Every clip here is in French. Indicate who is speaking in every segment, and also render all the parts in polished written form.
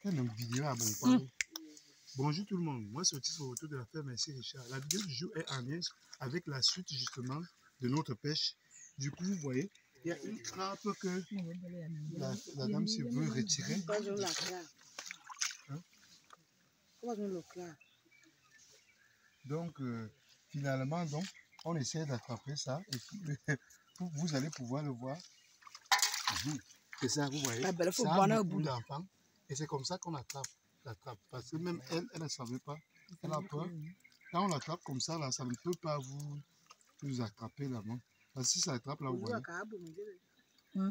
Speaker 1: Une vidéo à bon point. Bonjour tout le monde, moi c'est Otis au retour de la ferme Merci Richard. La vidéo du jour est en lien avec la suite justement de notre pêche. Du coup, vous voyez, il y a une trappe que la dame se veut retirer. Hein? Donc, finalement, donc, on essaie d'attraper ça et puis vous allez pouvoir le voir. C'est ça, vous voyez. Ça a beaucoup d'enfants et c'est comme ça qu'on attrape la trappe. Parce que même elle ne savait pas. Elle a peur. Quand on l'attrape comme ça, là, ça ne peut pas vous attraper là-bas. Parce que si ça attrape là, vous voyez.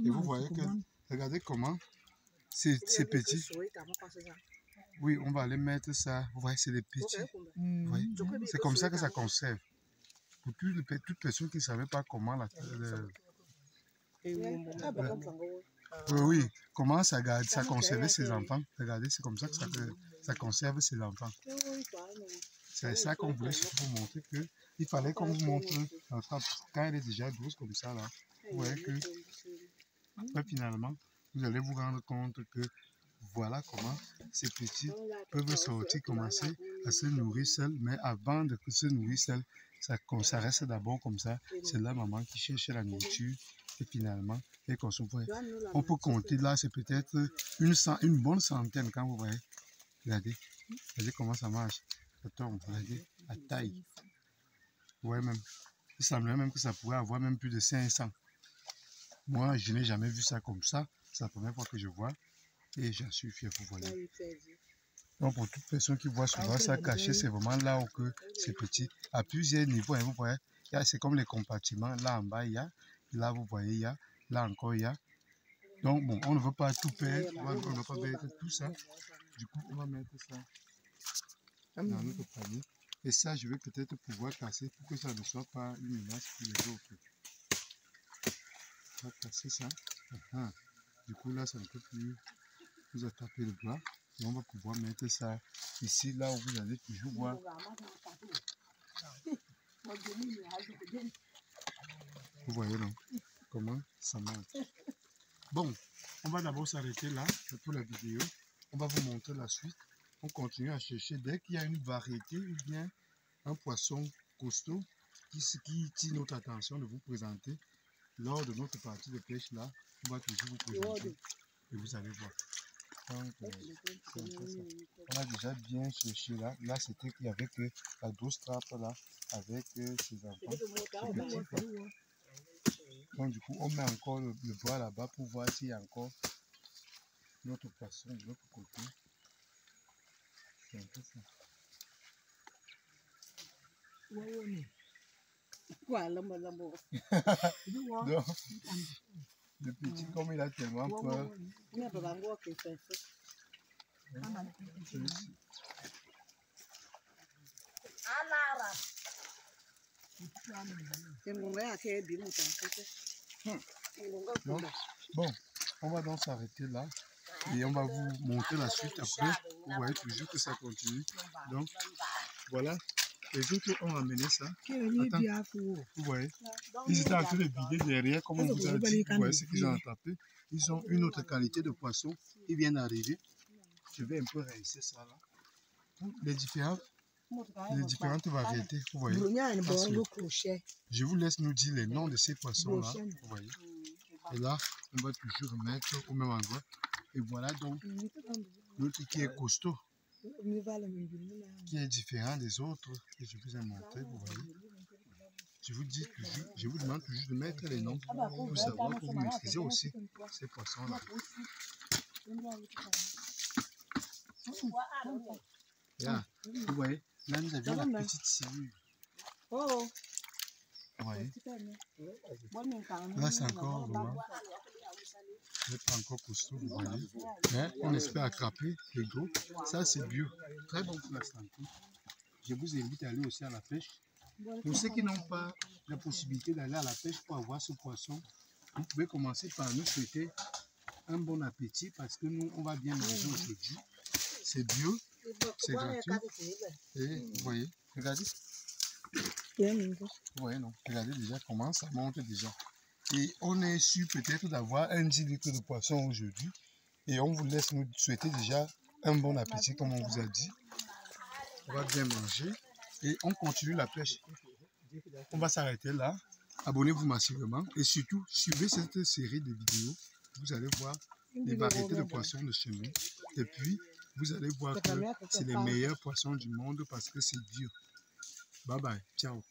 Speaker 1: Et vous voyez que, regardez comment c'est petit. Oui, on va aller mettre ça. Vous voyez, c'est des petits. C'est comme ça que ça conserve. Pour toute personne qui ne savait pas comment oui, comment ça conservait ses enfants. Regardez, c'est comme ça que ça conserve ses enfants. C'est ça qu'on voulait vous montrer que il fallait qu'on vous montre la trappe. Quand elle est déjà grosse comme ça, là, vous voyez que finalement, vous allez vous rendre compte que voilà comment ces petits peuvent sortir, commencer à se nourrir seuls, mais avant de se nourrir seuls, ça reste d'abord comme ça. C'est la maman qui cherche la nourriture et finalement, elle consomme. On peut compter là, c'est peut-être une bonne centaine quand vous voyez. Regardez comment ça marche. Ça tombe, regardez, à taille. Ouais, même. Il semblerait même que ça pourrait avoir même plus de 500. Moi, je n'ai jamais vu ça comme ça. C'est la première fois que je vois. Et j'en suis fier, vous voyez. Donc, pour toute personne qui voit souvent ça caché, c'est vraiment là où c'est petit. À plusieurs niveaux, hein, vous voyez. C'est comme les compartiments. Là en bas, il y a. Là, vous voyez, il y a. Là encore, il y a. Donc, bon, on ne veut pas tout perdre. On ne veut pas mettre tout ça. Du coup, on va mettre ça dans notre panier. Et ça, je vais peut-être pouvoir casser pour que ça ne soit pas une menace pour les autres. On va casser ça. Du coup, là, ça ne peut plus vous attraper le bras. Et on va pouvoir mettre ça ici, là où vous allez toujours voir. Vous voyez donc comment ça marche. Bon, on va d'abord s'arrêter là pour la vidéo. On va vous montrer la suite. On continue à chercher dès qu'il y a une variété ou bien un poisson costaud qui tire notre attention de vous présenter. Lors de notre partie de pêche là, on va toujours vous présenter et vous allez voir. Donc, on a déjà bien cherché là. Là, c'était qu'il y avait que la grosse trappe là avec ses enfants. Donc, du coup, on met encore le bras là-bas pour voir s'il y a encore notre poisson de l'autre côté. C'est un peu ça. Donc, le petit, comme il a tellement peur. Donc, bon, on va donc s'arrêter là et on va vous montrer la suite après. Vous voyez toujours que ça continue. Donc, voilà. Les autres ont amené ça. Attends, vous voyez, ils étaient en train de vider derrière, comme on vous a dit. Vous voyez ce qu'ils ont attrapé. Ils ont une autre qualité de poisson. Ils viennent d'arriver. Je vais un peu rincer ça là. Les différentes variétés, vous voyez. Je vous laisse nous dire les noms de ces poissons là. Vous voyez. Et là, on va toujours mettre au même endroit. Et voilà donc l'autre qui est costaud, qui est différent des autres que je vous ai montré, vous voyez. Je vous demande toujours de mettre les noms pour savoir que vous maîtrisez aussi ces poissons-là. Là, vous voyez, là nous avions la petite cellule. Vous voyez. Là c'est encore vraiment, pas encore costaud, vous voyez. Mais on espère attraper les gros. Ça c'est bio, très bon pour la santé. Je vous invite à aller aussi à la pêche. Pour ceux qui n'ont pas la possibilité d'aller à la pêche pour avoir ce poisson, vous pouvez commencer par nous souhaiter un bon appétit parce que nous, on va bien manger aujourd'hui. C'est bio, c'est gratuit. Et vous voyez, regardez. Vous voyez, non? Regardez déjà comment ça monte déjà. Et on est sûr peut-être d'avoir un 10 litres de poisson aujourd'hui. Et on vous laisse nous souhaiter déjà un bon appétit, comme on vous a dit. On va bien manger et on continue la pêche. On va s'arrêter là. Abonnez-vous massivement et surtout, suivez cette série de vidéos. Vous allez voir les variétés de poissons de chez nous. Et puis, vous allez voir que c'est les meilleurs poissons du monde parce que c'est dur. Bye bye. Ciao.